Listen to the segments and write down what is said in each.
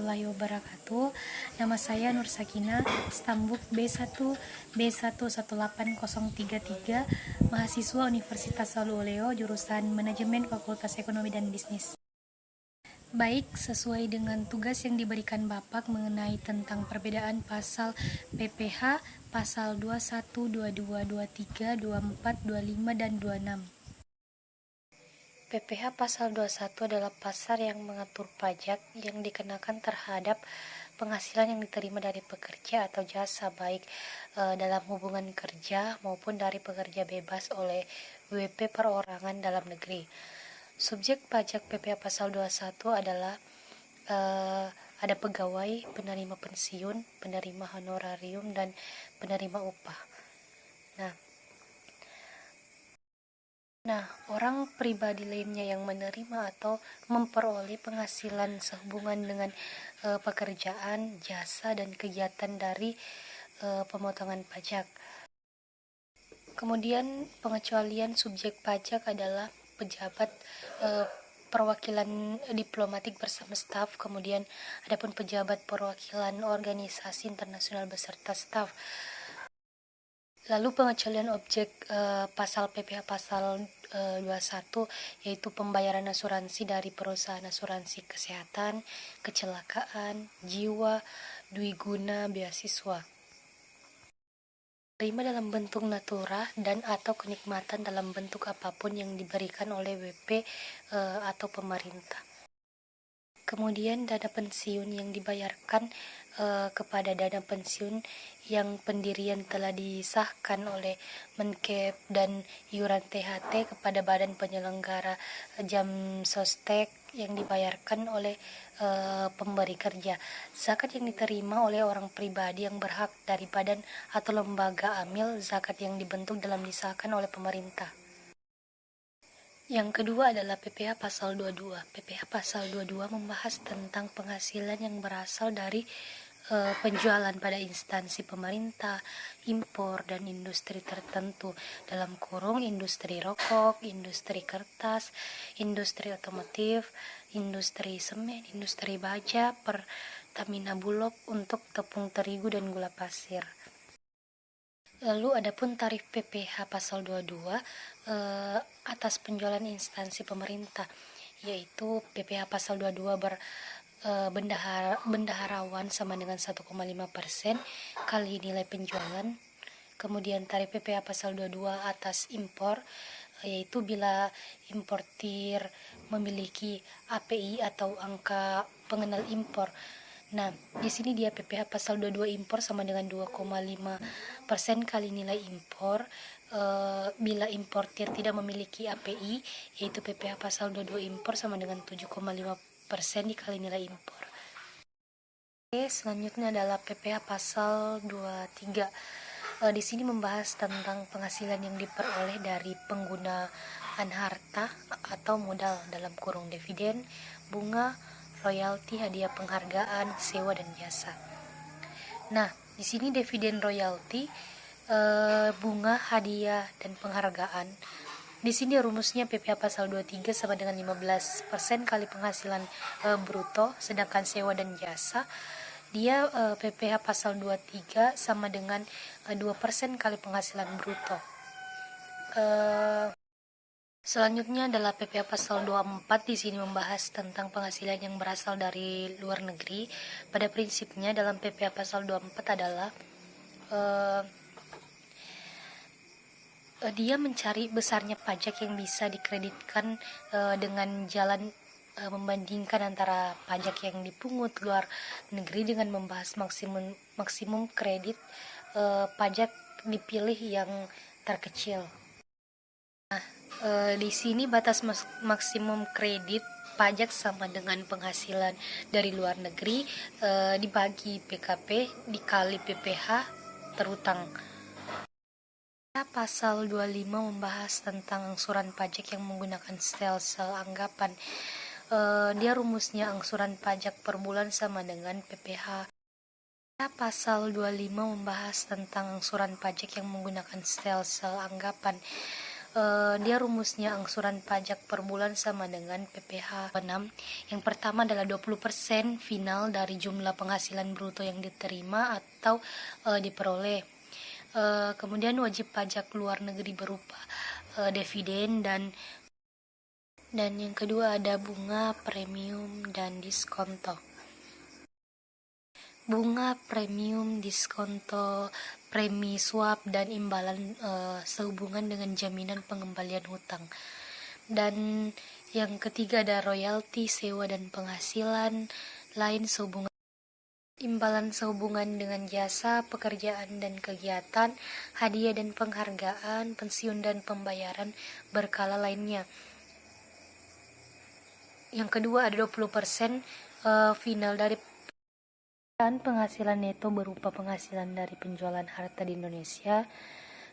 warahmatullahi wabarakatuh. Nama saya Nur Sakina, Stambuk B1 B118033, mahasiswa Universitas Saluleo, jurusan Manajemen Fakultas Ekonomi dan Bisnis. Baik, sesuai dengan tugas yang diberikan Bapak mengenai tentang perbedaan pasal PPh, pasal 21, 22, 23, 24, 25, dan 26. PPh pasal 21 adalah pasal yang mengatur pajak yang dikenakan terhadap penghasilan yang diterima dari pekerja atau jasa, baik dalam hubungan kerja maupun dari pekerja bebas oleh WP perorangan dalam negeri. Subjek pajak PPh pasal 21 adalah ada pegawai, penerima pensiun, penerima honorarium, dan penerima upah. Nah, orang pribadi lainnya yang menerima atau memperoleh penghasilan sehubungan dengan pekerjaan, jasa, dan kegiatan dari pemotongan pajak. Kemudian pengecualian subjek pajak adalah pejabat perwakilan diplomatik bersama staf, kemudian adapun pejabat perwakilan organisasi internasional beserta staf. Lalu pengecualian objek pasal PPh pasal 21 yaitu pembayaran asuransi dari perusahaan asuransi kesehatan, kecelakaan, jiwa, dwiguna, beasiswa. Terima dalam bentuk natura dan atau kenikmatan dalam bentuk apapun yang diberikan oleh WP atau pemerintah. Kemudian dana pensiun yang dibayarkan kepada dana pensiun yang pendirian telah disahkan oleh Menkep dan iuran THT kepada badan penyelenggara jam sostek yang dibayarkan oleh pemberi kerja. Zakat yang diterima oleh orang pribadi yang berhak dari badan atau lembaga amil zakat yang dibentuk dalam disahkan oleh pemerintah. Yang kedua adalah PPh pasal 22. PPh pasal 22 membahas tentang penghasilan yang berasal dari penjualan pada instansi pemerintah, impor, dan industri tertentu, dalam kurung industri rokok, industri kertas, industri otomotif, industri semen, industri baja, Pertamina Bulog untuk tepung terigu dan gula pasir. Lalu adapun tarif PPh pasal 22 atas penjualan instansi pemerintah, yaitu PPh pasal 22 bendaharawan sama dengan 1,5% kali nilai penjualan. Kemudian tarif PPh pasal 22 atas impor, yaitu bila importir memiliki API atau angka pengenal impor. Nah, di sini dia PPh pasal 22 impor sama dengan 2,5% kali nilai impor. Bila importir tidak memiliki API, yaitu PPh pasal 22 impor sama dengan 7,5% dikali nilai impor. Oke, selanjutnya adalah PPh pasal 23. Di sini membahas tentang penghasilan yang diperoleh dari penggunaan harta atau modal dalam kurung dividen, bunga, royalti, hadiah penghargaan, sewa, dan jasa. Nah, di sini dividen, royalti, bunga, hadiah, dan penghargaan. Di sini rumusnya PPh pasal 23 sama dengan 15% kali penghasilan bruto, sedangkan sewa dan jasa dia PPh pasal 23 sama dengan 2% kali penghasilan bruto. Selanjutnya adalah PPh pasal 24. Di sini membahas tentang penghasilan yang berasal dari luar negeri. Pada prinsipnya dalam PPh pasal 24 adalah dia mencari besarnya pajak yang bisa dikreditkan dengan jalan membandingkan antara pajak yang dipungut luar negeri dengan membahas maksimum kredit pajak dipilih yang terkecil. Di sini batas maksimum kredit pajak sama dengan penghasilan dari luar negeri dibagi PKP dikali PPh terutang. Pasal 25 membahas tentang angsuran pajak yang menggunakan sel anggapan. Dia rumusnya angsuran pajak per bulan sama dengan PPh. Pasal 25 membahas tentang angsuran pajak yang menggunakan sel anggapan. Dia rumusnya angsuran pajak per bulan sama dengan PPh 6. Yang pertama adalah 20% final dari jumlah penghasilan bruto yang diterima atau diperoleh. Kemudian wajib pajak luar negeri berupa dividen dan yang kedua ada bunga, premium, dan diskonto. Bunga, premium, diskonto, premi swap, dan imbalan sehubungan dengan jaminan pengembalian hutang. Dan yang ketiga ada royalti, sewa, dan penghasilan lain sehubungan imbalan sehubungan dengan jasa, pekerjaan dan kegiatan, hadiah dan penghargaan, pensiun dan pembayaran berkala lainnya. Yang kedua ada 20% final dari penghasilan neto berupa penghasilan dari penjualan harta di Indonesia.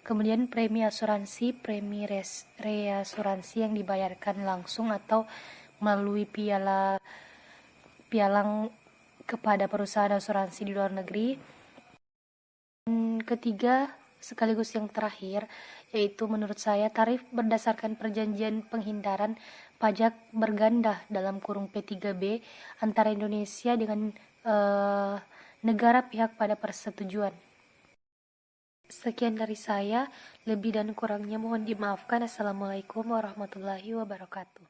Kemudian premi asuransi, premi reasuransi yang dibayarkan langsung atau melalui pialang kepada perusahaan asuransi di luar negeri. Dan ketiga, sekaligus yang terakhir, yaitu menurut saya tarif berdasarkan perjanjian penghindaran pajak berganda dalam kurung P3B antara Indonesia dengan negara pihak pada persetujuan. Sekian dari saya, lebih dan kurangnya mohon dimaafkan. Assalamualaikum warahmatullahi wabarakatuh.